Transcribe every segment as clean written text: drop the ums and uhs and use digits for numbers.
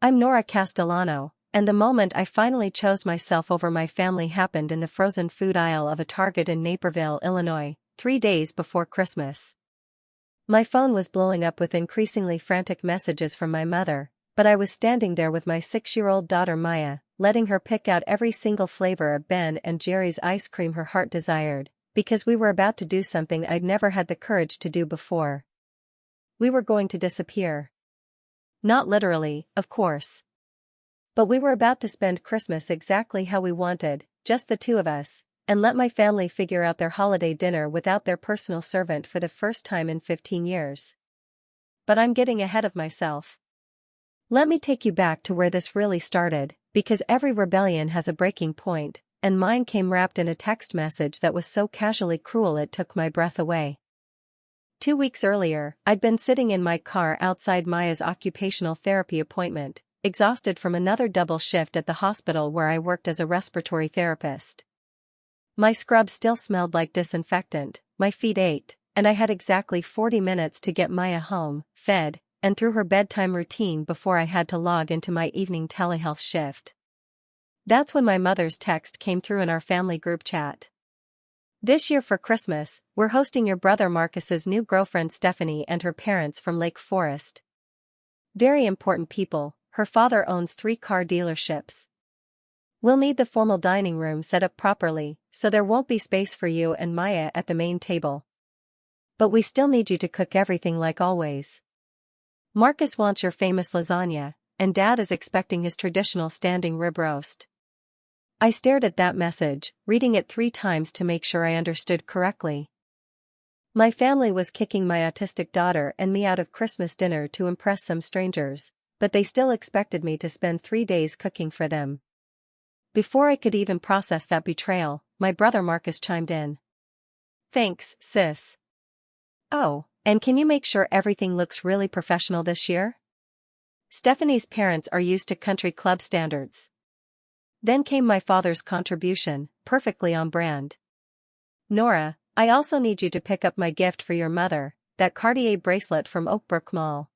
I'm Nora Castellano, and the moment I finally chose myself over my family happened in the frozen food aisle of a Target in Naperville, Illinois, 3 days before Christmas. My phone was blowing up with increasingly frantic messages from my mother, but I was standing there with my 6-year-old daughter Maya, letting her pick out every single flavor of Ben and Jerry's ice cream her heart desired, because we were about to do something I'd never had the courage to do before. We were going to disappear. Not literally, of course. But we were about to spend Christmas exactly how we wanted, just the two of us, and let my family figure out their holiday dinner without their personal servant for the first time in 15 years. But I'm getting ahead of myself. Let me take you back to where this really started, because every rebellion has a breaking point, and mine came wrapped in a text message that was so casually cruel it took my breath away. 2 weeks earlier, I'd been sitting in my car outside Maya's occupational therapy appointment, exhausted from another double shift at the hospital where I worked as a respiratory therapist. My scrub still smelled like disinfectant, my feet ached, and I had exactly 40 minutes to get Maya home, fed, and through her bedtime routine before I had to log into my evening telehealth shift. That's when my mother's text came through in our family group chat. This year for Christmas, we're hosting your brother Marcus's new girlfriend Stephanie and her parents from Lake Forest. Very important people, her father owns 3 car dealerships. We'll need the formal dining room set up properly, so there won't be space for you and Maya at the main table. But we still need you to cook everything like always. Marcus wants your famous lasagna, and Dad is expecting his traditional standing rib roast. I stared at that message, reading it 3 times to make sure I understood correctly. My family was kicking my autistic daughter and me out of Christmas dinner to impress some strangers, but they still expected me to spend 3 days cooking for them. Before I could even process that betrayal, my brother Marcus chimed in. Thanks, sis. Oh, and can you make sure everything looks really professional this year? Stephanie's parents are used to country club standards. Then came my father's contribution, perfectly on brand. Nora, I also need you to pick up my gift for your mother, that Cartier bracelet from Oakbrook Mall.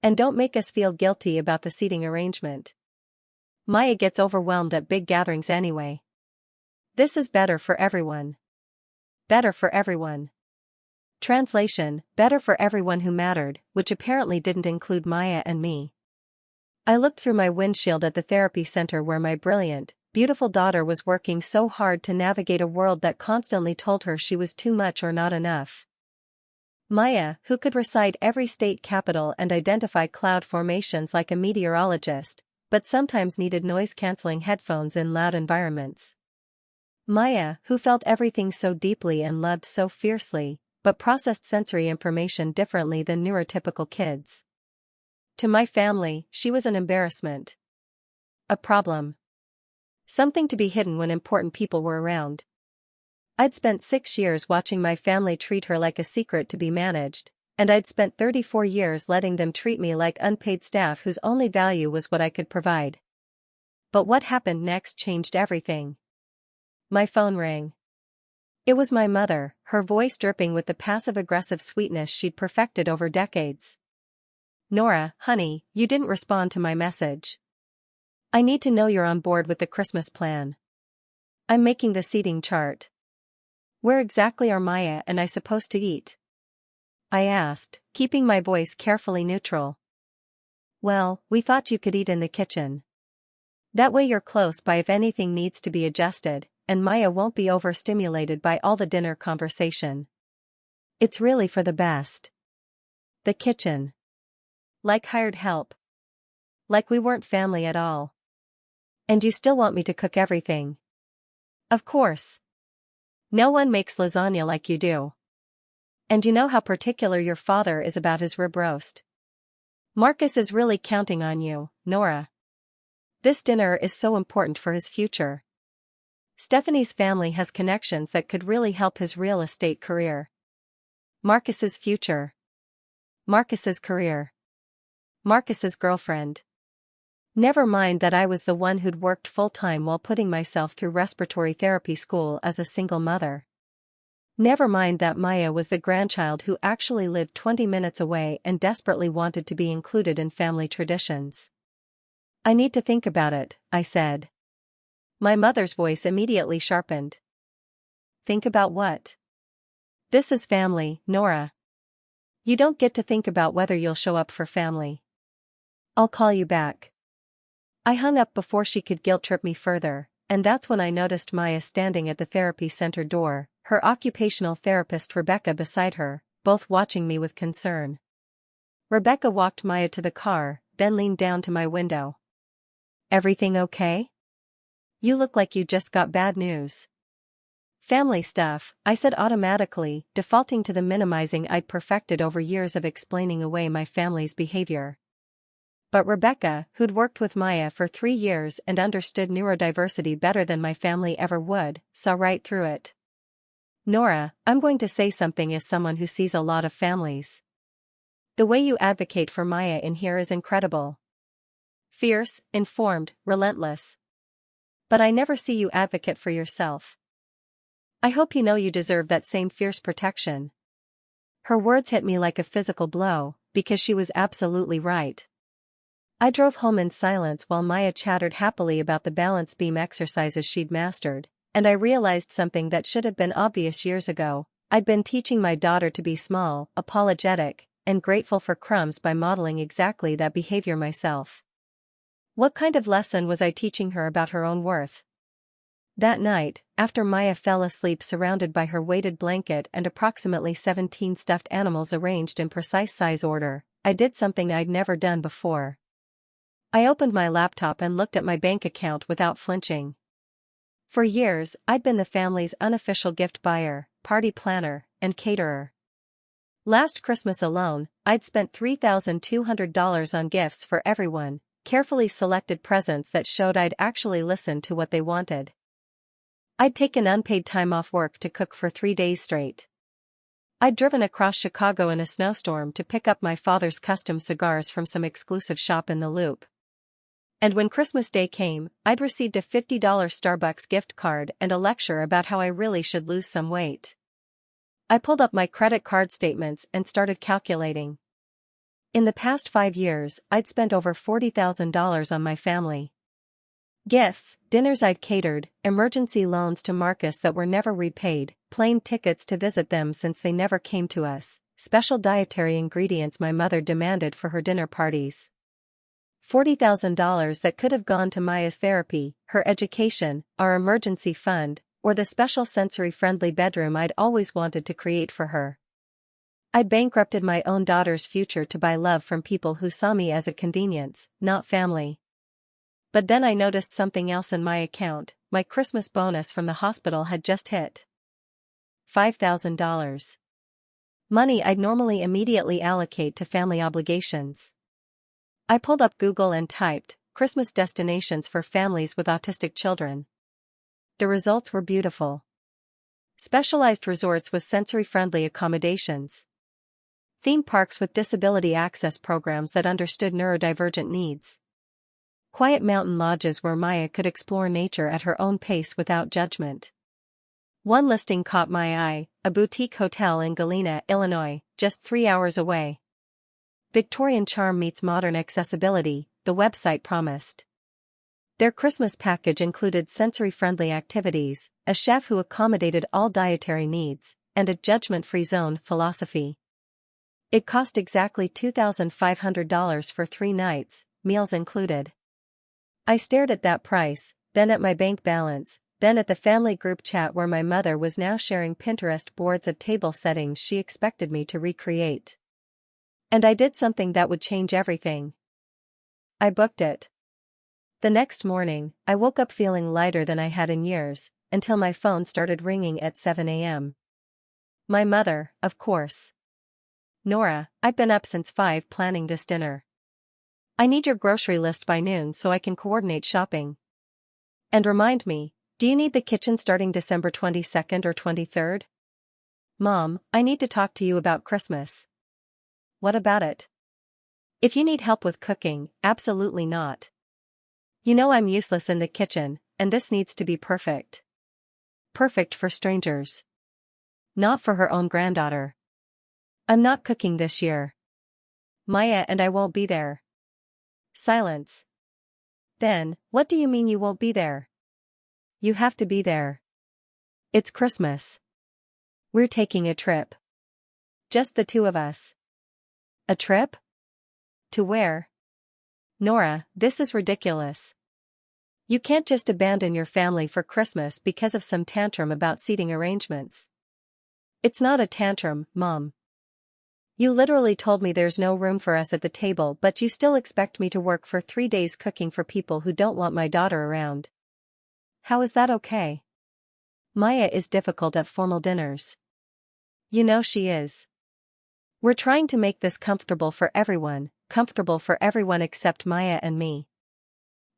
And don't make us feel guilty about the seating arrangement. Maya gets overwhelmed at big gatherings anyway. This is better for everyone. Better for everyone. Translation, better for everyone who mattered, which apparently didn't include Maya and me. I looked through my windshield at the therapy center where my brilliant, beautiful daughter was working so hard to navigate a world that constantly told her she was too much or not enough. Maya, who could recite every state capital and identify cloud formations like a meteorologist, but sometimes needed noise-canceling headphones in loud environments. Maya, who felt everything so deeply and loved so fiercely, but processed sensory information differently than neurotypical kids. To my family, she was an embarrassment. A problem. Something to be hidden when important people were around. I'd spent 6 years watching my family treat her like a secret to be managed, and I'd spent 34 years letting them treat me like unpaid staff whose only value was what I could provide. But what happened next changed everything. My phone rang. It was my mother, her voice dripping with the passive-aggressive sweetness she'd perfected over decades. Nora, honey, you didn't respond to my message. I need to know you're on board with the Christmas plan. I'm making the seating chart. Where exactly are Maya and I supposed to eat? I asked, keeping my voice carefully neutral. Well, we thought you could eat in the kitchen. That way you're close by if anything needs to be adjusted, and Maya won't be overstimulated by all the dinner conversation. It's really for the best. The kitchen. Like hired help. Like we weren't family at all. And you still want me to cook everything? Of course. No one makes lasagna like you do. And you know how particular your father is about his rib roast. Marcus is really counting on you, Nora. This dinner is so important for his future. Stephanie's family has connections that could really help his real estate career. Marcus's future. Marcus's career. Marcus's girlfriend. Never mind that I was the one who'd worked full-time while putting myself through respiratory therapy school as a single mother. Never mind that Maya was the grandchild who actually lived 20 minutes away and desperately wanted to be included in family traditions. I need to think about it, I said. My mother's voice immediately sharpened. Think about what? This is family, Nora. You don't get to think about whether you'll show up for family. I'll call you back. I hung up before she could guilt-trip me further, and that's when I noticed Maya standing at the therapy center door, her occupational therapist Rebecca beside her, both watching me with concern. Rebecca walked Maya to the car, then leaned down to my window. Everything okay? You look like you just got bad news. Family stuff, I said automatically, defaulting to the minimizing I'd perfected over years of explaining away my family's behavior. But Rebecca, who'd worked with Maya for 3 years and understood neurodiversity better than my family ever would, saw right through it. Nora, I'm going to say something as someone who sees a lot of families. The way you advocate for Maya in here is incredible. Fierce, informed, relentless. But I never see you advocate for yourself. I hope you know you deserve that same fierce protection. Her words hit me like a physical blow, because she was absolutely right. I drove home in silence while Maya chattered happily about the balance beam exercises she'd mastered, and I realized something that should have been obvious years ago. I'd been teaching my daughter to be small, apologetic, and grateful for crumbs by modeling exactly that behavior myself. What kind of lesson was I teaching her about her own worth? That night, after Maya fell asleep surrounded by her weighted blanket and approximately 17 stuffed animals arranged in precise size order, I did something I'd never done before. I opened my laptop and looked at my bank account without flinching. For years, I'd been the family's unofficial gift buyer, party planner, and caterer. Last Christmas alone, I'd spent $3,200 on gifts for everyone, carefully selected presents that showed I'd actually listened to what they wanted. I'd taken unpaid time off work to cook for 3 days straight. I'd driven across Chicago in a snowstorm to pick up my father's custom cigars from some exclusive shop in the Loop. And when Christmas Day came, I'd received a $50 Starbucks gift card and a lecture about how I really should lose some weight. I pulled up my credit card statements and started calculating. In the past 5 years, I'd spent over $40,000 on my family. Gifts, dinners I'd catered, emergency loans to Marcus that were never repaid, plane tickets to visit them since they never came to us, special dietary ingredients my mother demanded for her dinner parties. $40,000 that could have gone to Maya's therapy, her education, our emergency fund, or the special sensory-friendly bedroom I'd always wanted to create for her. I'd bankrupted my own daughter's future to buy love from people who saw me as a convenience, not family. But then I noticed something else in my account. My Christmas bonus from the hospital had just hit. $5,000. Money I'd normally immediately allocate to family obligations. I pulled up Google and typed, Christmas destinations for families with autistic children. The results were beautiful. Specialized resorts with sensory-friendly accommodations. Theme parks with disability access programs that understood neurodivergent needs. Quiet mountain lodges where Maya could explore nature at her own pace without judgment. One listing caught my eye, a boutique hotel in Galena, Illinois, just 3 hours away. Victorian charm meets modern accessibility, the website promised. Their Christmas package included sensory-friendly activities, a chef who accommodated all dietary needs, and a judgment-free zone philosophy. It cost exactly $2,500 for 3 nights, meals included. I stared at that price, then at my bank balance, then at the family group chat where my mother was now sharing Pinterest boards of table settings she expected me to recreate. And I did something that would change everything. I booked it. The next morning, I woke up feeling lighter than I had in years, until my phone started ringing at 7 a.m. My mother, of course. Nora, I've been up since 5 planning this dinner. I need your grocery list by noon so I can coordinate shopping. And remind me, do you need the kitchen starting December 22nd or 23rd? Mom, I need to talk to you about Christmas. What about it? If you need help with cooking, absolutely not. You know I'm useless in the kitchen, and this needs to be perfect. Perfect for strangers. Not for her own granddaughter. I'm not cooking this year. Maya and I won't be there. Silence. Then, what do you mean you won't be there? You have to be there. It's Christmas. We're taking a trip. Just the two of us. A trip? To where? Nora, this is ridiculous. You can't just abandon your family for Christmas because of some tantrum about seating arrangements. It's not a tantrum, Mom. You literally told me there's no room for us at the table, but you still expect me to work for 3 days cooking for people who don't want my daughter around. How is that okay? Maya is difficult at formal dinners. You know she is. We're trying to make this comfortable for everyone except Maya and me.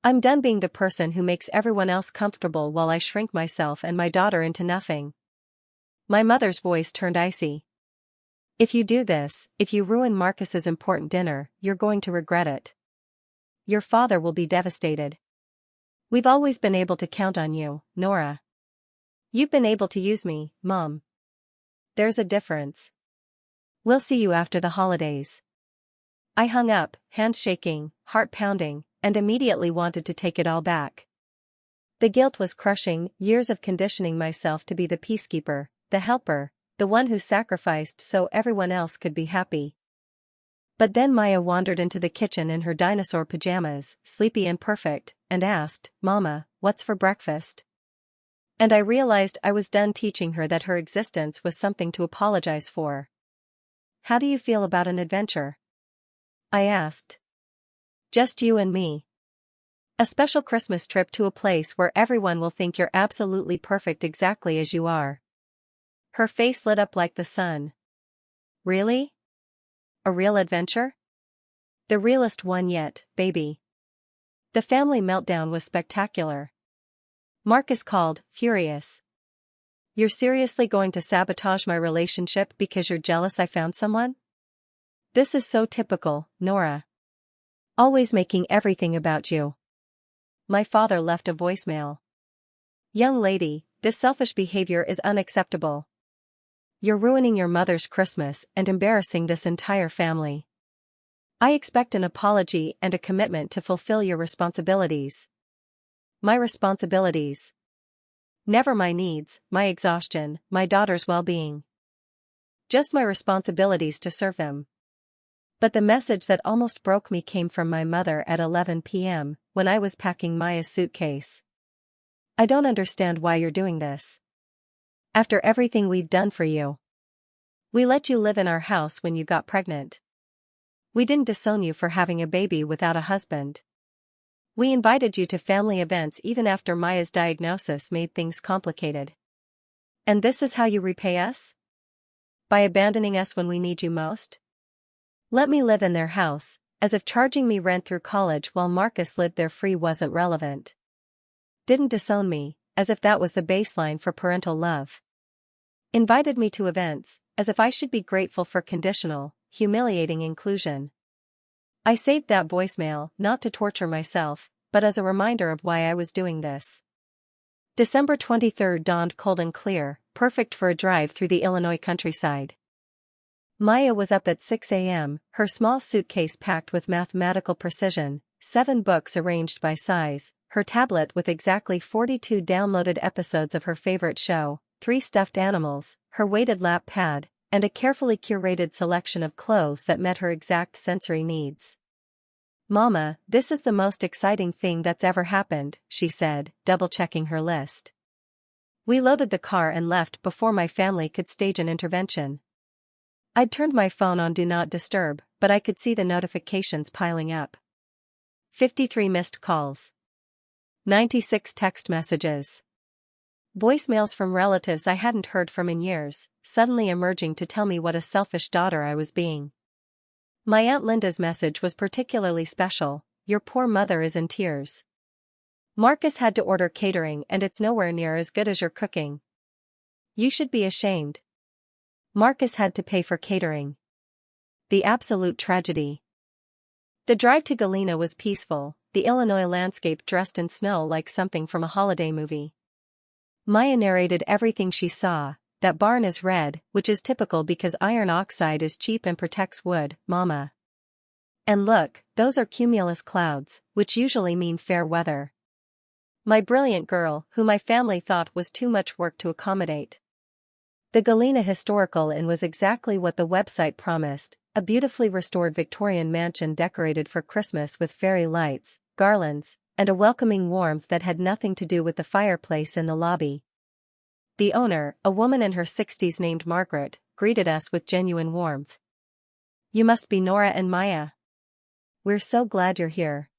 I'm done being the person who makes everyone else comfortable while I shrink myself and my daughter into nothing. My mother's voice turned icy. If you do this, if you ruin Marcus's important dinner, you're going to regret it. Your father will be devastated. We've always been able to count on you, Nora. You've been able to use me, Mom. There's a difference. We'll see you after the holidays. I hung up, hands shaking, heart pounding, and immediately wanted to take it all back. The guilt was crushing, years of conditioning myself to be the peacekeeper, the helper, the one who sacrificed so everyone else could be happy. But then Maya wandered into the kitchen in her dinosaur pajamas, sleepy and perfect, and asked, Mama, what's for breakfast? And I realized I was done teaching her that her existence was something to apologize for. How do you feel about an adventure? I asked. Just you and me. A special Christmas trip to a place where everyone will think you're absolutely perfect exactly as you are. Her face lit up like the sun. Really? A real adventure? The realest one yet, baby. The family meltdown was spectacular. Marcus called, furious. You're seriously going to sabotage my relationship because you're jealous I found someone? This is so typical, Nora. Always making everything about you. My father left a voicemail. Young lady, this selfish behavior is unacceptable. You're ruining your mother's Christmas and embarrassing this entire family. I expect an apology and a commitment to fulfill your responsibilities. My responsibilities. Never my needs, my exhaustion, my daughter's well-being. Just my responsibilities to serve them. But the message that almost broke me came from my mother at 11 p.m., when I was packing Maya's suitcase. I don't understand why you're doing this. After everything we've done for you. We let you live in our house when you got pregnant. We didn't disown you for having a baby without a husband. We invited you to family events even after Maya's diagnosis made things complicated. And this is how you repay us? By abandoning us when we need you most? Let me live in their house, as if charging me rent through college while Marcus lived there free wasn't relevant. Didn't disown me, as if that was the baseline for parental love. Invited me to events, as if I should be grateful for conditional, humiliating inclusion. I saved that voicemail not to torture myself, but as a reminder of why I was doing this. December 23rd dawned cold and clear, perfect for a drive through the Illinois countryside. Maya was up at 6 a.m., her small suitcase packed with mathematical precision, 7 books arranged by size, her tablet with exactly 42 downloaded episodes of her favorite show, 3 stuffed animals, her weighted lap pad, and a carefully curated selection of clothes that met her exact sensory needs. Mama, this is the most exciting thing that's ever happened, she said, double-checking her list. We loaded the car and left before my family could stage an intervention. I'd turned my phone on Do Not Disturb, but I could see the notifications piling up. 53 missed calls. 96 text messages. Voicemails from relatives I hadn't heard from in years, suddenly emerging to tell me what a selfish daughter I was being. My Aunt Linda's message was particularly special. Your poor mother is in tears. Marcus had to order catering and it's nowhere near as good as your cooking. You should be ashamed. Marcus had to pay for catering. The absolute tragedy. The drive to Galena was peaceful, the Illinois landscape dressed in snow like something from a holiday movie. Maya narrated everything she saw. That barn is red, which is typical because iron oxide is cheap and protects wood, Mama. And look, those are cumulus clouds, which usually mean fair weather. My brilliant girl, who my family thought was too much work to accommodate. The Galena Historical Inn was exactly what the website promised, a beautifully restored Victorian mansion decorated for Christmas with fairy lights, garlands, and a welcoming warmth that had nothing to do with the fireplace in the lobby. The owner, a woman in her 60s named Margaret, greeted us with genuine warmth. "You must be Nora and Maya. We're so glad you're here.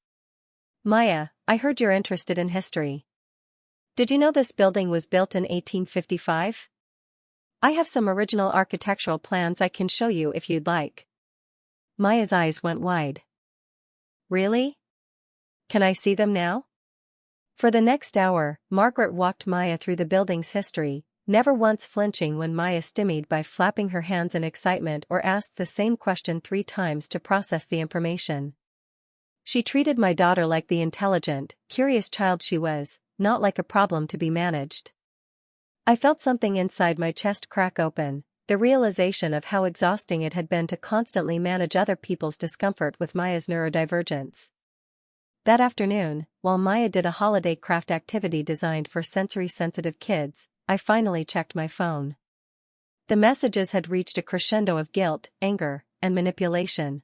Maya, I heard you're interested in history. Did you know this building was built in 1855? I have some original architectural plans I can show you if you'd like." Maya's eyes went wide. "Really? Can I see them now?" For the next hour, Margaret walked Maya through the building's history, never once flinching when Maya stymied by flapping her hands in excitement or asked the same question 3 times to process the information. She treated my daughter like the intelligent, curious child she was, not like a problem to be managed. I felt something inside my chest crack open, the realization of how exhausting it had been to constantly manage other people's discomfort with Maya's neurodivergence. That afternoon, while Maya did a holiday craft activity designed for sensory-sensitive kids, I finally checked my phone. The messages had reached a crescendo of guilt, anger, and manipulation.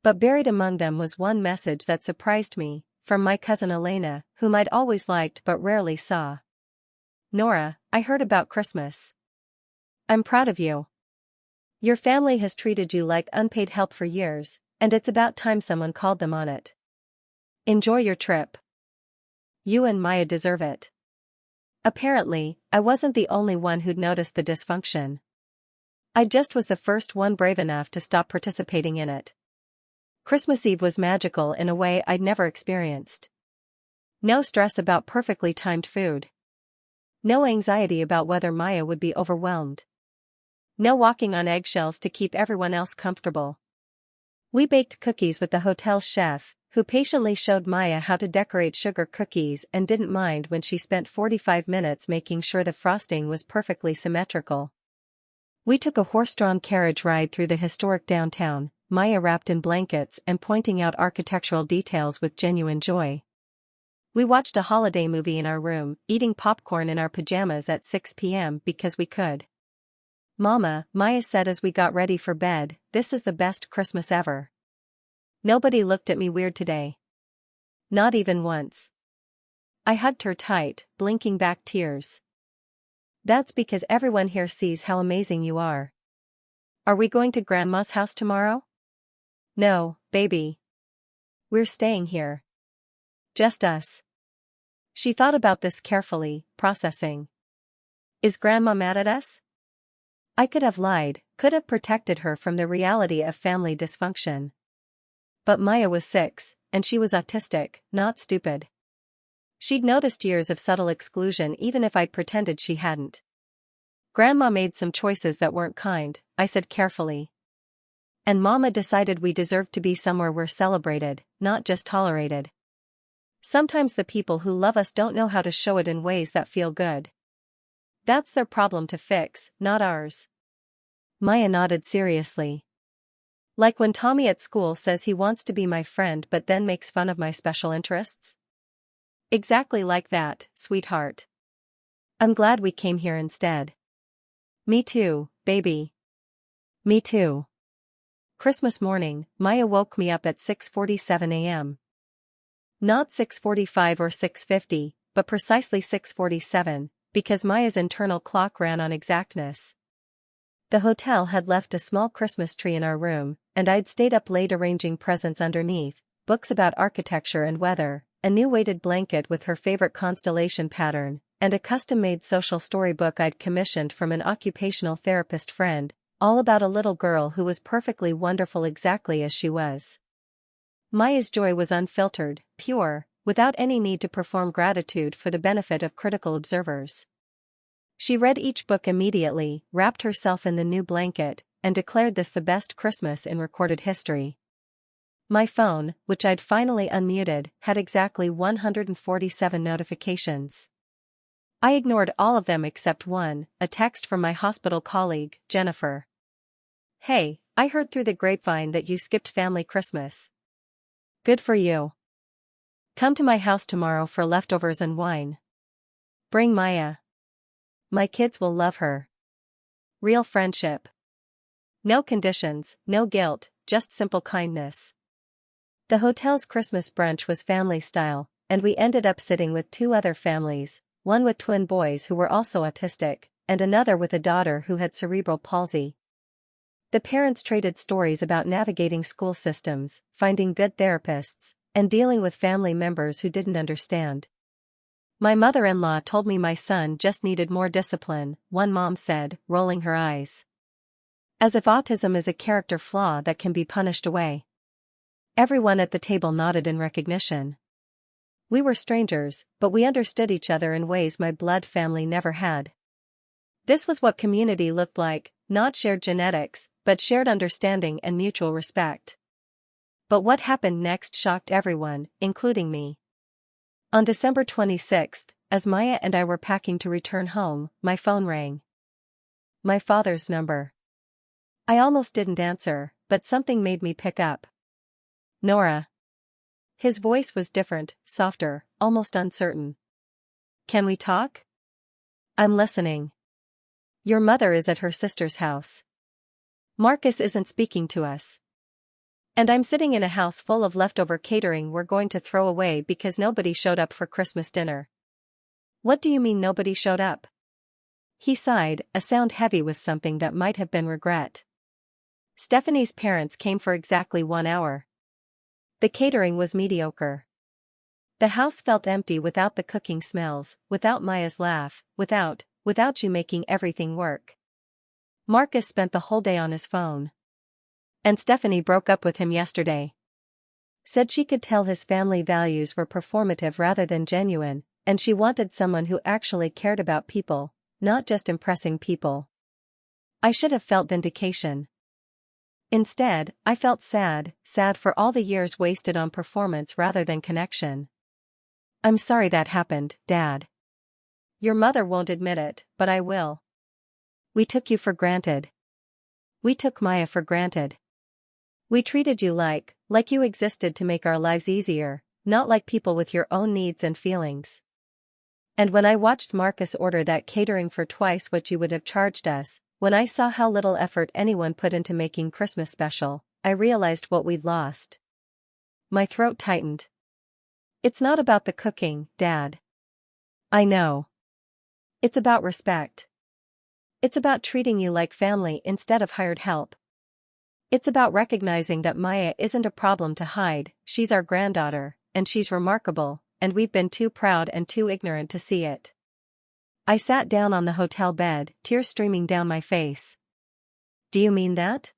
But buried among them was one message that surprised me, from my cousin Elena, whom I'd always liked but rarely saw. "Nora, I heard about Christmas. I'm proud of you. Your family has treated you like unpaid help for years, and it's about time someone called them on it. Enjoy your trip. You and Maya deserve it." Apparently, I wasn't the only one who'd noticed the dysfunction. I just was the first one brave enough to stop participating in it. Christmas Eve was magical in a way I'd never experienced. No stress about perfectly timed food. No anxiety about whether Maya would be overwhelmed. No walking on eggshells to keep everyone else comfortable. We baked cookies with the hotel's chef, who patiently showed Maya how to decorate sugar cookies and didn't mind when she spent 45 minutes making sure the frosting was perfectly symmetrical. We took a horse-drawn carriage ride through the historic downtown, Maya wrapped in blankets and pointing out architectural details with genuine joy. We watched a holiday movie in our room, eating popcorn in our pajamas at 6 p.m. because we could. "Mama," Maya said as we got ready for bed, "this is the best Christmas ever." Nobody looked at me weird today. Not even once. I hugged her tight, blinking back tears. "That's because everyone here sees how amazing you are." "Are we going to Grandma's house tomorrow?" "No, baby. We're staying here. Just us." She thought about this carefully, processing. "Is Grandma mad at us?" I could have lied, could have protected her from the reality of family dysfunction. But Maya was 6, and she was autistic, not stupid. She'd noticed years of subtle exclusion even if I'd pretended she hadn't. "Grandma made some choices that weren't kind," I said carefully. "And Mama decided we deserved to be somewhere we're celebrated, not just tolerated. Sometimes the people who love us don't know how to show it in ways that feel good. That's their problem to fix, not ours." Maya nodded seriously. "Like when Tommy at school says he wants to be my friend but then makes fun of my special interests?" "Exactly like that, sweetheart. I'm glad we came here instead." "Me too, baby. Me too." Christmas morning, Maya woke me up at 6:47 a.m. Not 6:45 or 6:50, but precisely 6:47, because Maya's internal clock ran on exactness. The hotel had left a small Christmas tree in our room, and I'd stayed up late arranging presents underneath, books about architecture and weather, a new weighted blanket with her favorite constellation pattern, and a custom-made social storybook I'd commissioned from an occupational therapist friend, all about a little girl who was perfectly wonderful exactly as she was. Maya's joy was unfiltered, pure, without any need to perform gratitude for the benefit of critical observers. She read each book immediately, wrapped herself in the new blanket, and declared this the best Christmas in recorded history. My phone, which I'd finally unmuted, had exactly 147 notifications. I ignored all of them except one, a text from my hospital colleague, Jennifer. "Hey, I heard through the grapevine that you skipped family Christmas. Good for you. Come to my house tomorrow for leftovers and wine. Bring Maya. My kids will love her. Real friendship. No conditions, no guilt, just simple kindness. The hotel's Christmas brunch was family style, and we ended up sitting with two other families, one with twin boys who were also autistic, and another with a daughter who had cerebral palsy. The parents traded stories about navigating school systems, finding good therapists, and dealing with family members who didn't understand. My mother-in-law told me my son just needed more discipline, one mom said, rolling her eyes. As if autism is a character flaw that can be punished away. Everyone at the table nodded in recognition. We were strangers, but we understood each other in ways my blood family never had. This was what community looked like, not shared genetics, but shared understanding and mutual respect. But what happened next shocked everyone, including me. On December 26th, as Maya and I were packing to return home, my phone rang. My father's number. I almost didn't answer, but something made me pick up. Nora. His voice was different, softer, almost uncertain. Can we talk? I'm listening. Your mother is at her sister's house. Marcus isn't speaking to us. And I'm sitting in a house full of leftover catering we're going to throw away because nobody showed up for Christmas dinner. What do you mean nobody showed up? He sighed, a sound heavy with something that might have been regret. Stephanie's parents came for exactly 1 hour. The catering was mediocre. The house felt empty without the cooking smells, without Maya's laugh, without you making everything work. Marcus spent the whole day on his phone. And Stephanie broke up with him yesterday. Said she could tell his family values were performative rather than genuine, and she wanted someone who actually cared about people, not just impressing people. I should have felt vindication. Instead, I felt sad for all the years wasted on performance rather than connection. I'm sorry that happened, Dad. Your mother won't admit it, but I will. We took you for granted. We took Maya for granted. We treated you like you existed to make our lives easier, not like people with your own needs and feelings. And when I watched Marcus order that catering for twice what you would have charged us, when I saw how little effort anyone put into making Christmas special, I realized what we'd lost. My throat tightened. It's not about the cooking, Dad. I know. It's about respect. It's about treating you like family instead of hired help. It's about recognizing that Maya isn't a problem to hide, she's our granddaughter, and she's remarkable, and we've been too proud and too ignorant to see it. I sat down on the hotel bed, tears streaming down my face. Do you mean that?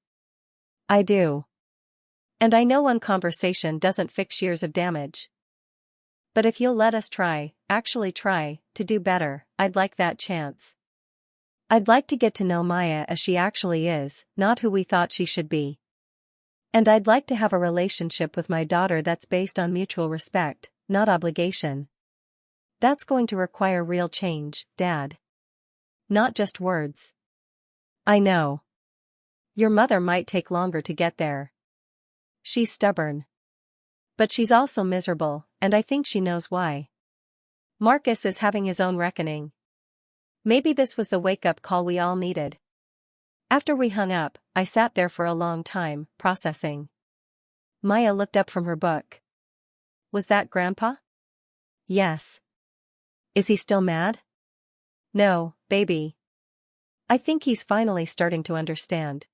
I do. And I know one conversation doesn't fix years of damage. But if you'll let us actually try, to do better, I'd like that chance. I'd like to get to know Maya as she actually is, not who we thought she should be. And I'd like to have a relationship with my daughter that's based on mutual respect, not obligation. That's going to require real change, Dad. Not just words. I know. Your mother might take longer to get there. She's stubborn. But she's also miserable, and I think she knows why. Marcus is having his own reckoning. Maybe this was the wake-up call we all needed. After we hung up, I sat there for a long time, processing. Maya looked up from her book. Was that Grandpa? Yes. Is he still mad? No, baby. I think he's finally starting to understand.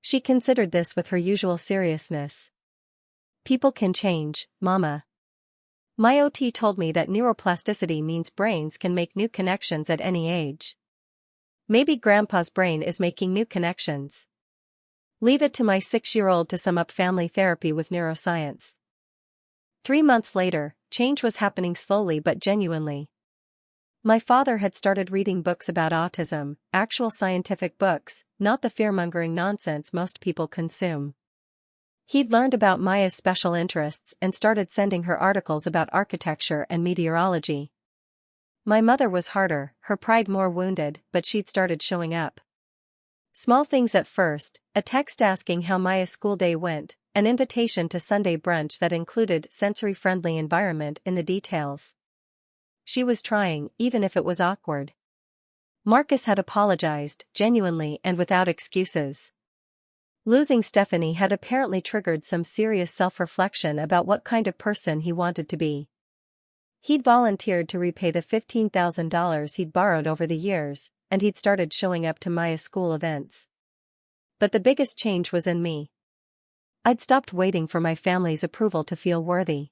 She considered this with her usual seriousness. People can change, Mama. My OT told me that neuroplasticity means brains can make new connections at any age. Maybe Grandpa's brain is making new connections. Leave it to my 6-year-old to sum up family therapy with neuroscience. 3 months later, change was happening slowly but genuinely. My father had started reading books about autism, actual scientific books, not the fear-mongering nonsense most people consume. He'd learned about Maya's special interests and started sending her articles about architecture and meteorology. My mother was harder, her pride more wounded, but she'd started showing up. Small things at first, a text asking how Maya's school day went, an invitation to Sunday brunch that included sensory-friendly environment in the details. She was trying, even if it was awkward. Marcus had apologized, genuinely and without excuses. Losing Stephanie had apparently triggered some serious self-reflection about what kind of person he wanted to be. He'd volunteered to repay the $15,000 he'd borrowed over the years, and he'd started showing up to Maya's school events. But the biggest change was in me. I'd stopped waiting for my family's approval to feel worthy.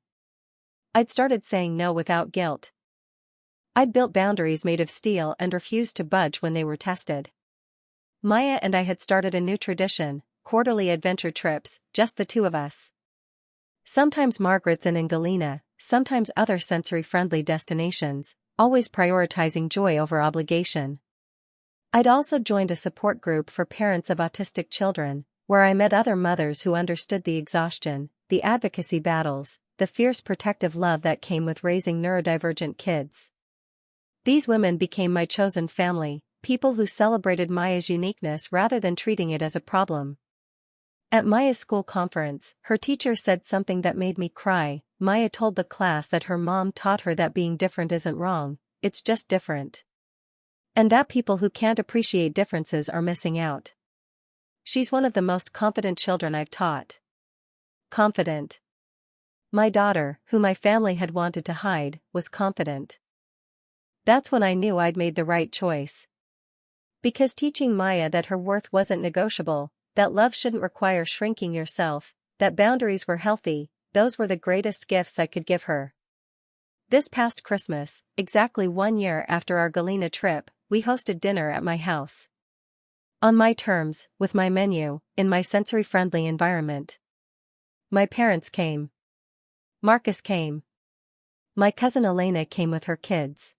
I'd started saying no without guilt. I'd built boundaries made of steel and refused to budge when they were tested. Maya and I had started a new tradition, quarterly adventure trips, just the two of us. Sometimes Margaret's in Galena, sometimes other sensory-friendly destinations, always prioritizing joy over obligation. I'd also joined a support group for parents of autistic children, where I met other mothers who understood the exhaustion, the advocacy battles, the fierce protective love that came with raising neurodivergent kids. These women became my chosen family, people who celebrated Maya's uniqueness rather than treating it as a problem. At Maya's school conference, her teacher said something that made me cry. Maya told the class that her mom taught her that being different isn't wrong, it's just different. And that people who can't appreciate differences are missing out. She's one of the most confident children I've taught. Confident. My daughter, who my family had wanted to hide, was confident. That's when I knew I'd made the right choice. Because teaching Maya that her worth wasn't negotiable, that love shouldn't require shrinking yourself, that boundaries were healthy, those were the greatest gifts I could give her. This past Christmas, exactly 1 year after our Galena trip, we hosted dinner at my house. On my terms, with my menu, in my sensory-friendly environment. My parents came. Marcus came. My cousin Elena came with her kids.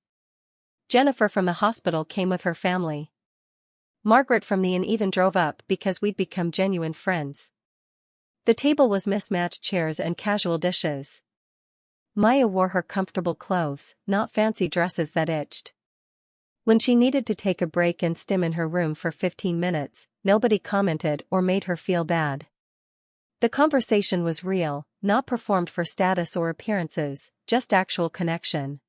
Jennifer from the hospital came with her family. Margaret from the inn even drove up because we'd become genuine friends. The table was mismatched chairs and casual dishes. Maya wore her comfortable clothes, not fancy dresses that itched. When she needed to take a break and stim in her room for 15 minutes, nobody commented or made her feel bad. The conversation was real, not performed for status or appearances, just actual connection.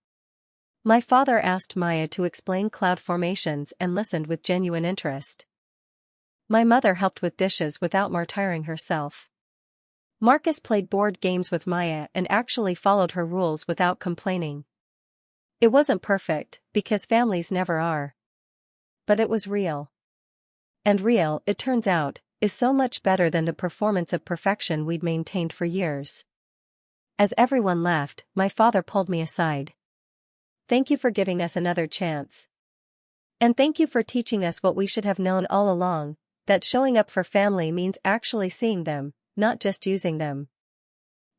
My father asked Maya to explain cloud formations and listened with genuine interest. My mother helped with dishes without martyring herself. Marcus played board games with Maya and actually followed her rules without complaining. It wasn't perfect, because families never are. But it was real. And real, it turns out, is so much better than the performance of perfection we'd maintained for years. As everyone left, my father pulled me aside. Thank you for giving us another chance. And thank you for teaching us what we should have known all along, that showing up for family means actually seeing them, not just using them.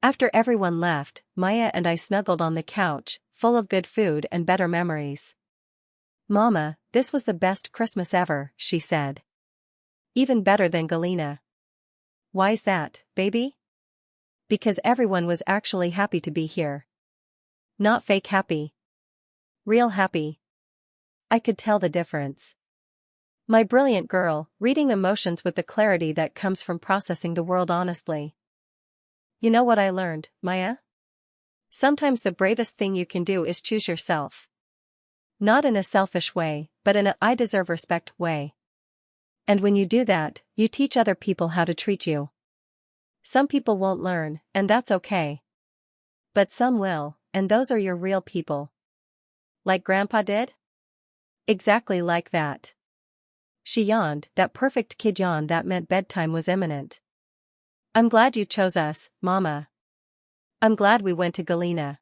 After everyone left, Maya and I snuggled on the couch, full of good food and better memories. Mama, this was the best Christmas ever, she said. Even better than Galena. Why's that, baby? Because everyone was actually happy to be here. Not fake happy. Real happy. I could tell the difference. My brilliant girl, reading emotions with the clarity that comes from processing the world honestly. You know what I learned, Maya? Sometimes the bravest thing you can do is choose yourself. Not in a selfish way, but in a I deserve respect way. And when you do that, you teach other people how to treat you. Some people won't learn, and that's okay. But some will, and those are your real people. Like Grandpa did? Exactly like that. She yawned, that perfect kid yawn that meant bedtime was imminent. I'm glad you chose us, Mama. I'm glad we went to Galena.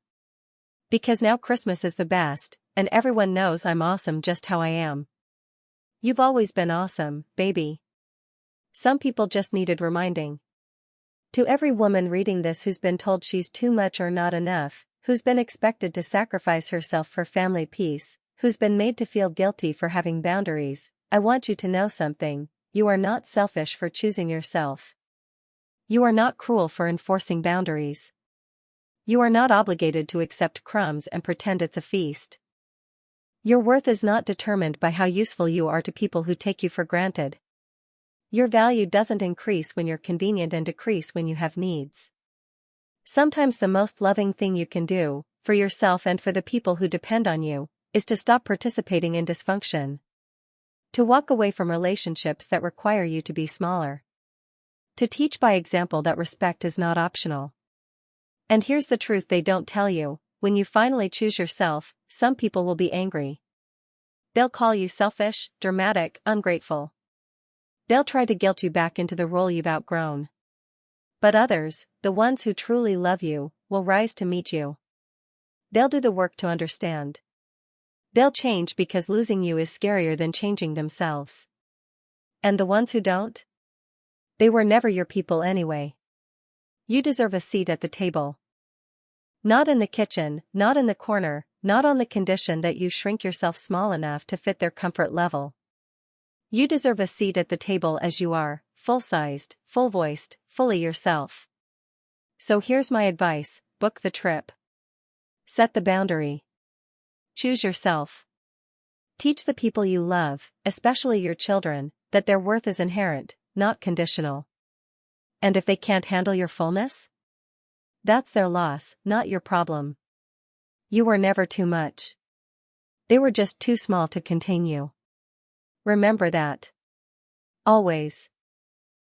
Because now Christmas is the best, and everyone knows I'm awesome just how I am. You've always been awesome, baby. Some people just needed reminding. To every woman reading this who's been told she's too much or not enough, who's been expected to sacrifice herself for family peace, who's been made to feel guilty for having boundaries, I want you to know something: you are not selfish for choosing yourself. You are not cruel for enforcing boundaries. You are not obligated to accept crumbs and pretend it's a feast. Your worth is not determined by how useful you are to people who take you for granted. Your value doesn't increase when you're convenient and decrease when you have needs. Sometimes the most loving thing you can do, for yourself and for the people who depend on you, is to stop participating in dysfunction. To walk away from relationships that require you to be smaller. To teach by example that respect is not optional. And here's the truth they don't tell you: when you finally choose yourself, some people will be angry. They'll call you selfish, dramatic, ungrateful. They'll try to guilt you back into the role you've outgrown. But others, the ones who truly love you, will rise to meet you. They'll do the work to understand. They'll change because losing you is scarier than changing themselves. And the ones who don't? They were never your people anyway. You deserve a seat at the table. Not in the kitchen, not in the corner, not on the condition that you shrink yourself small enough to fit their comfort level. You deserve a seat at the table as you are, full-sized, full-voiced, fully yourself. So here's my advice: book the trip. Set the boundary. Choose yourself. Teach the people you love, especially your children, that their worth is inherent, not conditional. And if they can't handle your fullness? That's their loss, not your problem. You were never too much. They were just too small to contain you. Remember that. Always.